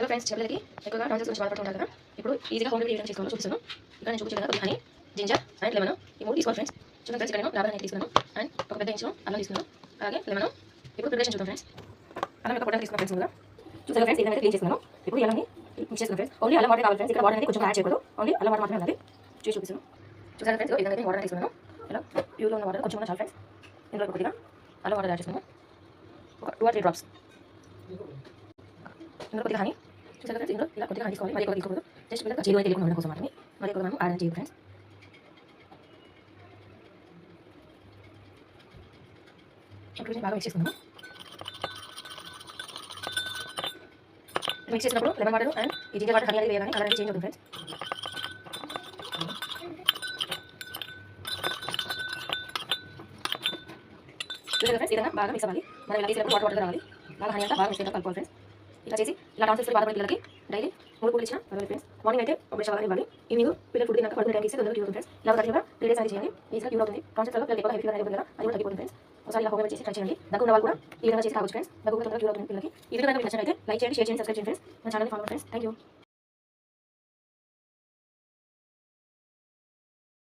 Hello friends, చెప్పలేకి ఎక్కువగా tonsils గురించి బాధపడుతూ ఉంటారు కదా. ఇప్పుడు ఈజీగా హోమ్ రెమెడీ ఏ విధంగా చేసుకోవాలో చూపిస్తాను. ఇక్కడ నేను చూపించాను కదా, హనీ, జింజర్ అండ్ లెమన్ ఈ మూడు తీసుకోవాలి ఫ్రెండ్స్. చూడండి ఫ్రెండ్స్, ఇక్కడ నేను లాభాన్ని తీసుకున్నాను అండ్ ఒక పెద్ద ఇంచు అల్లం తీసుకున్నాను, అలాగే లెమన్. ఇప్పుడు ప్రిపరేషన్ చూద్దాం ఫ్రెండ్స్. అల్లం యొక్క పొట్ట తీసుకున్న ఫ్రెండ్స్ ముందుగా చూసాను ఫ్రెండ్స్, ఇదైతే క్లీన్ చేసుకున్నాను. ఇప్పుడు ఈ అల్లంని మిక్స్ చేసుకున్నాను ఫ్రెండ్స్. ఓన్లీ అల్లం వాటర్ కావాలి ఫ్రెండ్స్, ఇక్కడ వాటర్ అనేది కొంచెం యాడ్ చేయకూడదు, ఓన్లీ అల్లం వాటర్ మాత్రమే ఉన్నది చూసి చూపిస్తాను. చూసాను ఫ్రెండ్స్, ఇదైతే నేను వాటర్ తీసుకున్నాను. ఇలా ప్యూర్లో ఉన్న వాటర్ కొంచెం ఉన్న చాలు ఫ్రెండ్స్. ఇందులో కొద్దిగా అల్లం వాటర్ యాడ్ చేస్తున్నాను, ఒక 2 or 3 డ్రాప్స్. ఇందులో కొద్దిగా హనీ చూసారు ఫ్రెండ్స్, ఇందులో ఇలా కొద్దిగా హనీ తీసుకోవాలి, మరి ఎక్కువ తీసుకోకూడదు. జస్ట్ ఇలా చేదు అయితే తెలియకుండా ఉండడం కోసం మాత్రమే, మరి ఎక్కువ మనం యాడ్ చేయదు ఫ్రెండ్స్. ఇప్పుడు బాగా మిక్స్ చేసుకున్నాము. మిక్స్ చేసినప్పుడు లెమన్ వాటర్ అండ్ ఈ జింజర్ వాటర్ హనీ అనేది వేయగానే కలర్ అనేది చేంజ్ అవుతుంది ఫ్రెండ్స్. చూసారు ఫ్రెండ్స్, ఇదంతా బాగా మిక్స్ అవ్వాలి. మనం ఇలా వేసినప్పుడు వాటర్ రావాలి, బాగా హనీ అంతా బాగా మిక్స్ అయితే కలుపుకోవాలి ఫ్రెండ్స్. ఇలా చేసి ఇలా టాన్సిల్స్ బాధపడే పిల్లలకి డైలీ 3 పూలు ఇచ్చిన పర్వాలేదు ఫ్రెండ్స్. మార్నింగ్ అయితే ఒక బ్రష్ అవ్వాలి ఇవ్వాలి, ఈవినింగ్ పిల్లలు ఫుడ్ తిన్నాక పడుకునే టైం చేసి తొందరగా క్యూర్ అవుతుంది ఫ్రెండ్స్. ఇలా కంటిన్యూగా 3 days అనేది చేయండి, ఈజీగా క్యూర్ అవుతుంది. టాన్సిల్స్ వల్ల పిల్లలకి ఎక్కువ హెవీ ఫీవర్ అనేది కదా, అది కూడా తగ్గిపోతుంది ఫ్రెండ్స్. ఒకసారి ఇలా హోమ్ చేసి ట్రై చేయండి. దగ్గర ఉన్న వాళ్ళు కూడా ఈ విధంగా చేసి తాగొచ్చు ఫ్రెండ్స్. దగ్గర కూడా తొందరగా క్యూర్ అవుతుంది పిల్లలకి. ఈ వీడియో కనుక మీకు నచ్చినట్లయితే లైక్ చేయండి, షేర్ చేయండి, సబ్స్క్రైబ్ చేయండి ఫ్రెండ్స్. మన ఛానల్ని ఫాలో ఫ్రెండ్స్. Thank you.